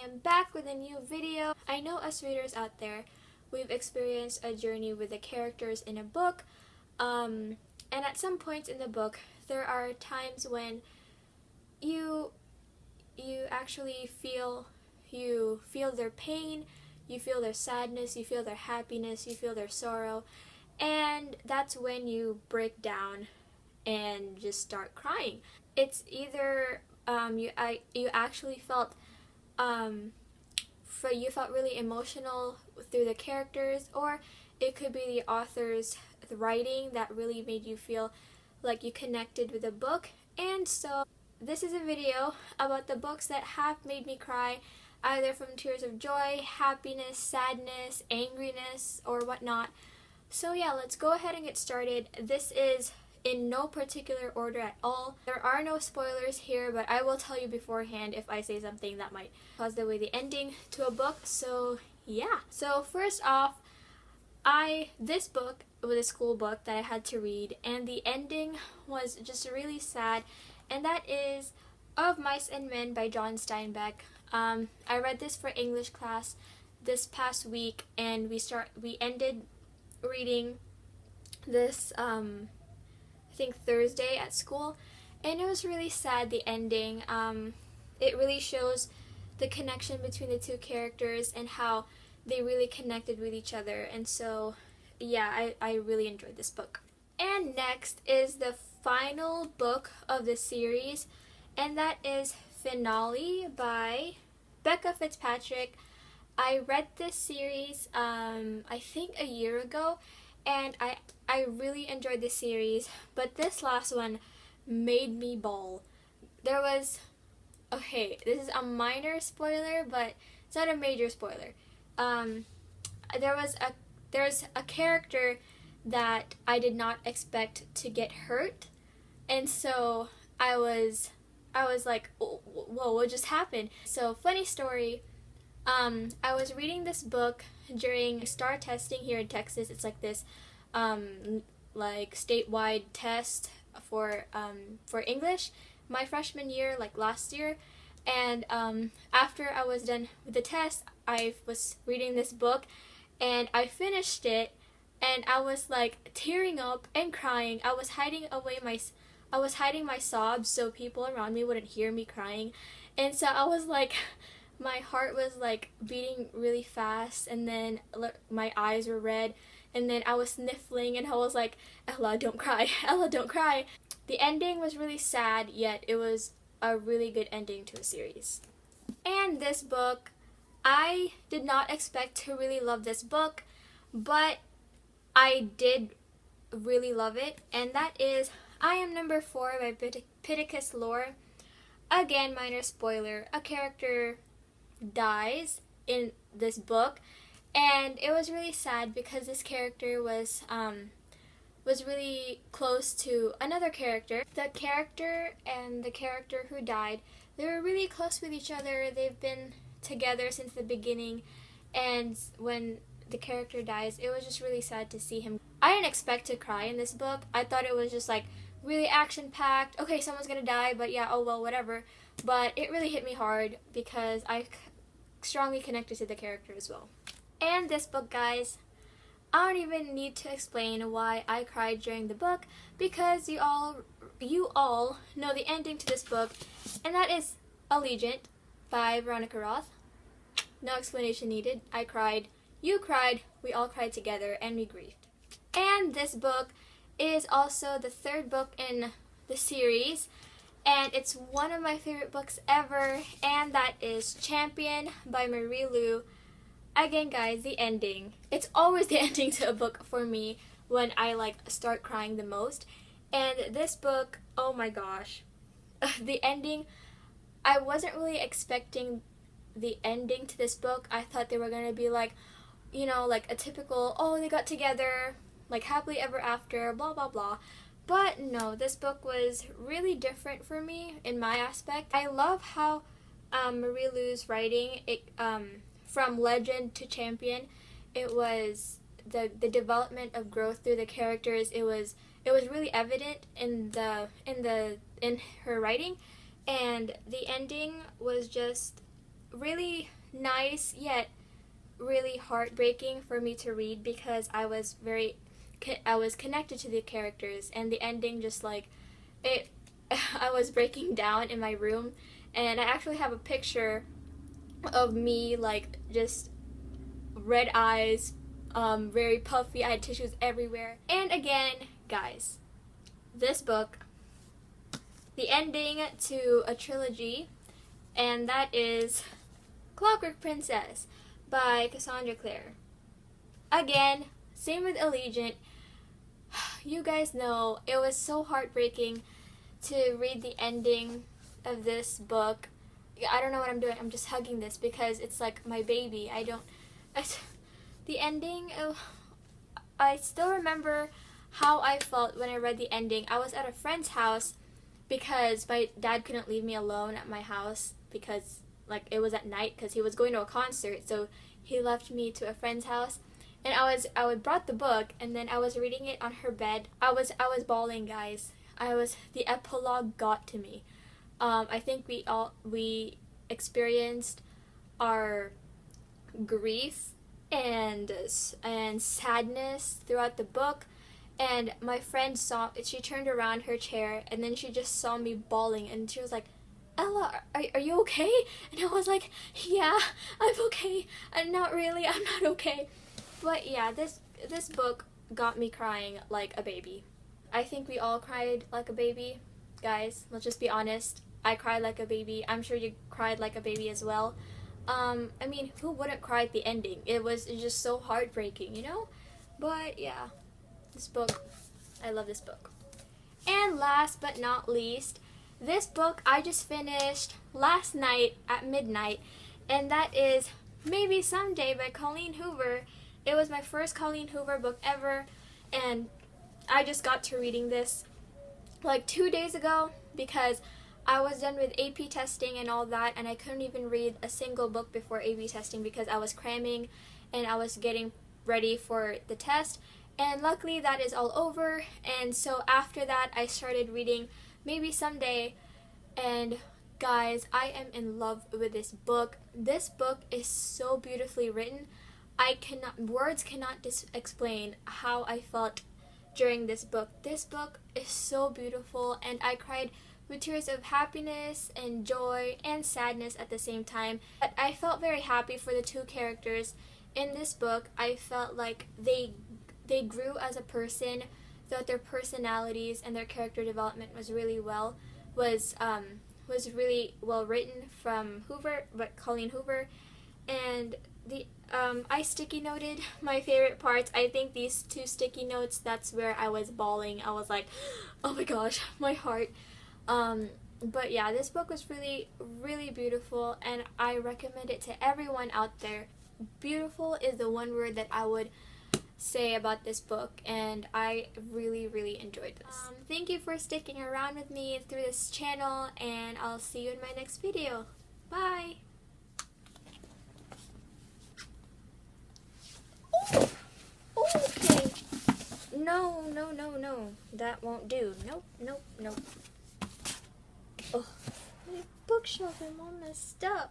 am back with a new video. I know us readers out there, we've experienced a journey with the characters in a book, and at some points in the book, there are times when you actually feel their pain, you feel their sadness, you feel their happiness, you feel their sorrow, and that's when you break down and just start crying. It's either you actually felt you felt really emotional through the characters, or it could be the author's writing that really made you feel like you connected with the book. And so this is a video about the books that have made me cry, either from tears of joy, happiness, sadness, angriness, or whatnot. So yeah, let's go ahead and get started. This is in no particular order at all. There are no spoilers here, but I will tell you beforehand if I say something that might cause the ending to a book. So yeah. So first off, this book was a school book that I had to read, and the ending was just really sad, and that is Of Mice and Men by John Steinbeck. I read this for English class this past week, and we ended reading this I think Thursday at school, and it was really sad, the ending. It really shows the connection between the two characters and how they really connected with each other, and so yeah, I really enjoyed this book. And next is the final book of the series, and that is Finale by Becca Fitzpatrick. I read this series I think a year ago, and I really enjoyed this series, but this last one made me bawl. This is a minor spoiler, but it's not a major spoiler. There's a character that I did not expect to get hurt, and so I was like, whoa, what just happened? So funny story. I was reading this book during STAR testing here in Texas. It's like this like statewide test for English my freshman year, like last year. And after I was done with the test, I was reading this book, and I finished it, and I was like tearing up and crying. I was hiding my sobs so people around me wouldn't hear me crying, and so I was like, my heart was like beating really fast, and then my eyes were red, and then I was sniffling, and I was like, Ella, don't cry, Ella, don't cry. The ending was really sad, yet it was a really good ending to a series. And this book, I did not expect to really love this book, but I did really love it, and that is I Am Number 4 by Pittacus Lore. Again, minor spoiler, a character dies in this book, and it was really sad because this character was really close to another character. The character and the character who died, they were really close with each other. They've been together since the beginning, and when the character dies, it was just really sad to see him. I didn't expect to cry in this book. I thought it was just like really action-packed. Okay, someone's gonna die, but yeah, oh well, whatever. But it really hit me hard because I strongly connected to the character as well. And this book, guys, I don't even need to explain why I cried during the book, because you all know the ending to this book, and that is Allegiant by Veronica Roth. No explanation needed. I cried, you cried, we all cried together, and we grieved. And this book is also the third book in the series, and it's one of my favorite books ever, and that is Champion by Marie Lu. Again, guys, the ending. It's always the ending to a book for me when I start crying the most. And this book, oh my gosh. The ending, I wasn't really expecting the ending to this book. I thought they were going to be like a typical, oh, they got together, like happily ever after, blah blah blah. But no, this book was really different for me in my aspect. I love how Marie Lu's writing, from legend to champion, it was the development of growth through the characters. It was really evident in her writing, and the ending was just really nice yet really heartbreaking for me to read because I was connected to the characters, and the ending just like it I was breaking down in my room, and I actually have a picture of me like just red eyes, very puffy. I had tissues everywhere. And again, guys, this book, the ending to a trilogy, and that is Clockwork Princess by Cassandra Clare. Again, same with Allegiant. You guys know it was so heartbreaking to read the ending of this book. I don't know what I'm doing. I'm just hugging this because it's like my baby. The ending, I still remember how I felt when I read the ending. I was at a friend's house because my dad couldn't leave me alone at my house because like it was at night because he was going to a concert, so he left me to a friend's house. And I brought the book, and then I was reading it on her bed. I was bawling, guys. The epilogue got to me. I think we experienced our grief and sadness throughout the book. And my friend she turned around her chair, and then she just saw me bawling, and she was like, "Ella, are you okay?" And I was like, "Yeah, I'm okay. Not really, I'm not okay." But yeah, this book got me crying like a baby. I think we all cried like a baby, guys. Let's just be honest. I cried like a baby. I'm sure you cried like a baby as well. I mean, who wouldn't cry at the ending? It's just so heartbreaking, you know? But yeah, this book, I love this book. And last but not least, this book I just finished last night at midnight, and that is Maybe Someday by Colleen Hoover. It was my first Colleen Hoover book ever, and I just got to reading this like 2 days ago because I was done with AP testing and all that, and I couldn't even read a single book before AP testing because I was cramming and I was getting ready for the test. And luckily that is all over, and so after that I started reading Maybe Someday, and guys, I am in love with this book. This book is so beautifully written. Words cannot explain how I felt during this book. This book is so beautiful, and I cried with tears of happiness and joy and sadness at the same time. But I felt very happy for the two characters in this book. I felt like they grew as a person, that their personalities and their character development was really well written from Colleen Hoover. And I sticky noted my favorite parts. I think these two sticky notes, that's where I was bawling. I was like, oh my gosh, my heart. But yeah, this book was really, really beautiful, and I recommend it to everyone out there. Beautiful is the one word that I would say about this book, and I really, really enjoyed this. Thank you for sticking around with me through this channel, and I'll see you in my next video. Bye! Okay. No. That won't do. Nope. Oh, my bookshelf is all messed up.